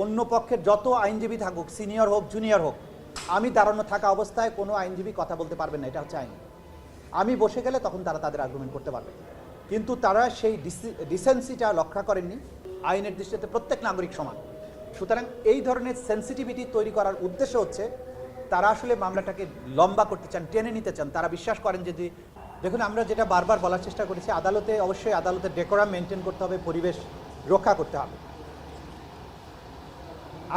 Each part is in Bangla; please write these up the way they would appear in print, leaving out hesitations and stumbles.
অন্য পক্ষের যত আইনজীবী থাকুক, সিনিয়র হোক জুনিয়র হোক, আমি দাঁড়ানো থাকা অবস্থায় কোনো আইনজীবী কথা বলতে পারবেন না, এটা হচ্ছে আইন। আমি বসে গেলে তখন তারা তাদের আর্গুমেন্ট করতে পারবে, কিন্তু তারা সেই ডিসেন্সিটা রক্ষা করেননি। আইনের দৃষ্টিতে প্রত্যেক নাগরিক সমান। সুতরাং এই ধরনের সেন্সিটিভিটি তৈরি করার উদ্দেশ্য হচ্ছে তারা আসলে মামলাটাকে লম্বা করতে চান, টেনে নিতে চান। তারা বিশ্বাস করেন যে দেখুন, আমরা যেটা বারবার বলার চেষ্টা করেছি, আদালতে অবশ্যই আদালতের ডেকোরাম মেনটেন করতে হবে, পরিবেশ রক্ষা করতে হবে।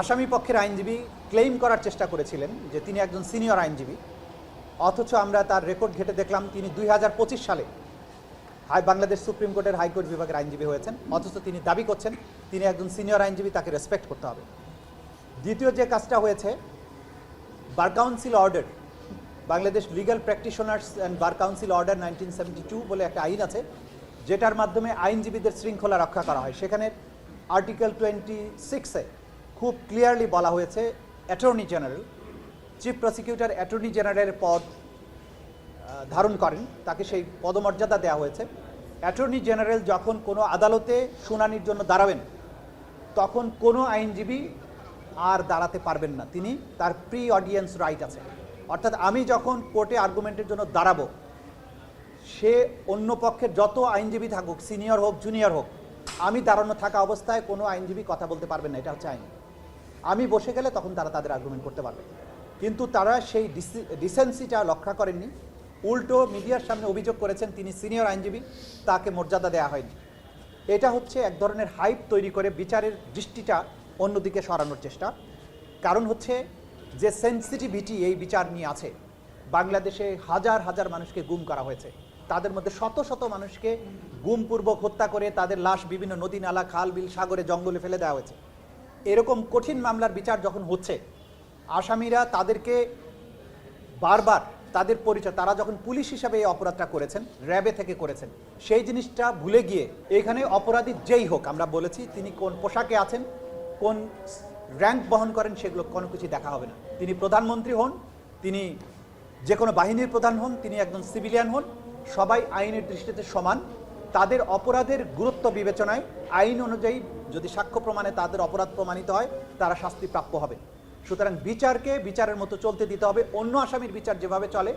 আসামি পক্ষের আইনজীবী ক্লেইম করার চেষ্টা করেছিলেন যে তিনি একজন সিনিয়র আইনজীবী, অথচ আমরা তার রেকর্ড ঘেটে দেখলাম তিনি 2025 সালে বাংলাদেশ সুপ্রিম কোর্টের হাইকোর্ট বিভাগের আইনজীবী হয়েছেন, অথচ তিনি দাবি করছেন তিনি একজন সিনিয়র আইনজীবী, তাকে রেসপেক্ট করতে হবে। দ্বিতীয় যে কাজটা হয়েছে, bar council order, Bangladesh legal practitioners and bar council order 1972 বলে একটা আইন আছে, যেটার মাধ্যমে আইনজীবীদের শৃঙ্খলা রক্ষা করা হয়। সেখানে আর্টিকেল 26-এ খুব ক্লিয়ারলি বলা হয়েছে attorney general, chief prosecutor attorney জেনারেলের পদ ধারণ করেন, তাকে সেই পদমর্যাদা দেওয়া হয়েছে। অ্যাটর্নি জেনারেল যখন কোনো আদালতে শুনানির জন্য দাঁড়াবেন, তখন কোনো আইনজীবী আর দাঁড়াতে পারবেন না, তিনি তার প্রি অডিয়েন্স রাইট আছে। অর্থাৎ আমি যখন কোর্টে আর্গুমেন্টের জন্য দাঁড়াবো, সে অন্য পক্ষের যত আইনজীবী থাকুক, সিনিয়র হোক জুনিয়র হোক, আমি দাঁড়ানো থাকা অবস্থায় কোনো আইনজীবী কথা বলতে পারবেন না, এটা হচ্ছে আইন। আমি বসে গেলে তখন তারা তাদের আর্গুমেন্ট করতে পারবে, কিন্তু তারা সেই ডিসেন্সিটা রক্ষা করেননি। উল্টো মিডিয়ার সামনে অভিযোগ করেছেন তিনি সিনিয়র আইনজীবী, তাকে মর্যাদা দেওয়া হয়নি। এটা হচ্ছে এক ধরনের হাইপ তৈরি করে বিচারের দৃষ্টিটা অন্যদিকে সরানোর চেষ্টা। কারণ হচ্ছে যে সেন্সিটিভিটি এই বিচার নিয়ে আছে, বাংলাদেশে হাজার হাজার মানুষকে গুম করা হয়েছে, তাদের মধ্যে শত শত মানুষকে গুমপূর্বক হত্যা করে তাদের লাশ বিভিন্ন নদী নালা, খাল বিল, সাগরে, জঙ্গলে ফেলে দেওয়া হয়েছে। এরকম কঠিন মামলার বিচার যখন হচ্ছে, আসামিরা তাদেরকে বারবার তাদের পরিচয়, তারা যখন পুলিশ হিসাবে এই অপরাধটা করেছেন, র্যাবে থেকে করেছেন, সেই জিনিসটা ভুলে গিয়ে এখানে অপরাধী যেই হোক, আমরা বলেছি তিনি কোন পোশাকে আছেন, কোন র্যাঙ্ক বহন করেন, সেগুলো কোনো কিছু দেখা হবে না। তিনি প্রধানমন্ত্রী হন, তিনি যে কোনো বাহিনীর প্রধান হন, তিনি একজন সিভিলিয়ান হন, সবাই আইনের দৃষ্টিতে সমান। তাদের অপরাধের গুরুত্ব বিবেচনায় আইন অনুযায়ী যদি সাক্ষ্য প্রমাণে তাদের অপরাধ প্রমাণিত হয়, তারা শাস্তি প্রাপ্য হবে। সুতরাং বিচারকে বিচারের মতো চলতে দিতে হবে। অন্য আসামির বিচার যেভাবে চলে,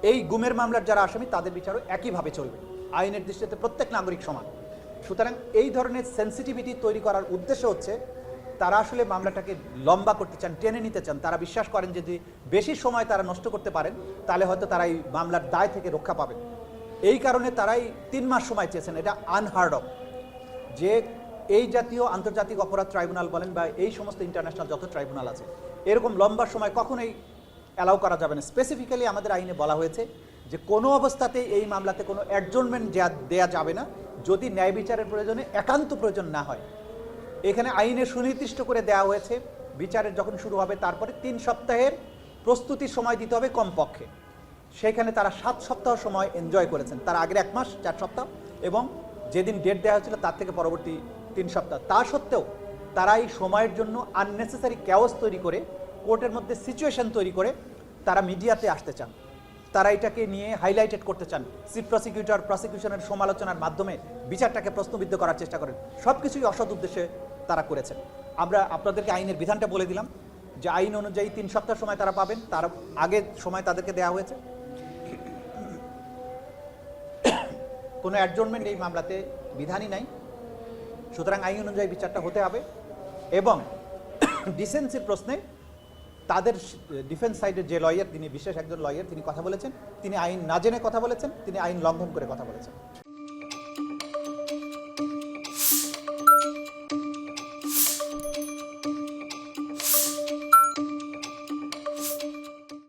এই গুমের মামলার যারা আসামি তাদের বিচারও একইভাবে চলবে। আইনের দৃষ্টিতে প্রত্যেক নাগরিক সমান। সুতরাং এই ধরনের সেন্সিটিভিটি তৈরি করার উদ্দেশ্য হচ্ছে তারা আসলে মামলাটাকে লম্বা করতে চান, টেনে নিতে চান। তারা বিশ্বাস করেন যে যদি বেশি সময় তারা নষ্ট করতে পারেন, তাহলে হয়তো তারা এই মামলার দায় থেকে রক্ষা পাবেন। এই কারণে তারাই 3 মাস সময় চেয়েছেন। এটা আনহার্ড অফ, যে এই জাতীয় আন্তর্জাতিক অপরাধ ট্রাইব্যুনাল বলেন বা এই সমস্ত ইন্টারন্যাশনাল যত ট্রাইব্যুনাল আছে, এরকম লম্বা সময় কখনোই অ্যালাউ করা যাবে না। স্পেসিফিক্যালি আমাদের আইনে বলা হয়েছে যে কোনো অবস্থাতেই এই মামলাতে কোনো অ্যাডজর্নমেন্ট দেয়া যাবে না, যদি ন্যায় বিচারের প্রয়োজনে একান্ত প্রয়োজন না হয়। এখানে আইনে সুনির্দিষ্ট করে দেওয়া হয়েছে বিচারের যখন শুরু হবে তারপরে 3 সপ্তাহের প্রস্তুতির সময় দিতে হবে কমপক্ষে। সেখানে তারা 7 সপ্তাহ সময় এনজয় করেছেন, তার আগের 1 মাস 4 সপ্তাহ এবং যেদিন ডেট দেওয়া হয়েছিল তার থেকে পরবর্তী 3 সপ্তাহ। তা সত্ত্বেও তারা এই সময়ের জন্য আননেসেসারি ক্যাওস তৈরি করে, কোর্টের মধ্যে সিচুয়েশন তৈরি করে তারা মিডিয়াতে আসতে চান। তারা এটাকে নিয়ে হাইলাইটেড করতে চান, চিফ প্রসিকিউটর প্রসিকিউশনের সমালোচনার মাধ্যমে বিচারটাকে প্রশ্নবিদ্ধ করার চেষ্টা করেন। সব কিছুই অসৎ উদ্দেশ্যে তারা করেছেন। আমরা আপনাদেরকে আইনের বিধানটা বলে দিলাম যে আইন অনুযায়ী 3 সপ্তাহ সময় তারা পাবেন, তার আগে সময় তাদেরকে দেওয়া হয়েছে। কোনো অ্যাডজর্নমেন্ট এই মামলাতে বিধানই নাই। সুতরাং আইন অনুযায়ী বিচারটা হতে হবে। এবং ডিসেন্সির প্রশ্নে তাদের ডিফেন্স সাইডের যে লয়ার, তিনি বিশেষ একজন লয়ার, তিনি কথা বলেছেন, তিনি আইন না জেনে কথা বলেছেন, তিনি আইন লঙ্ঘন করে কথা বলেছেন।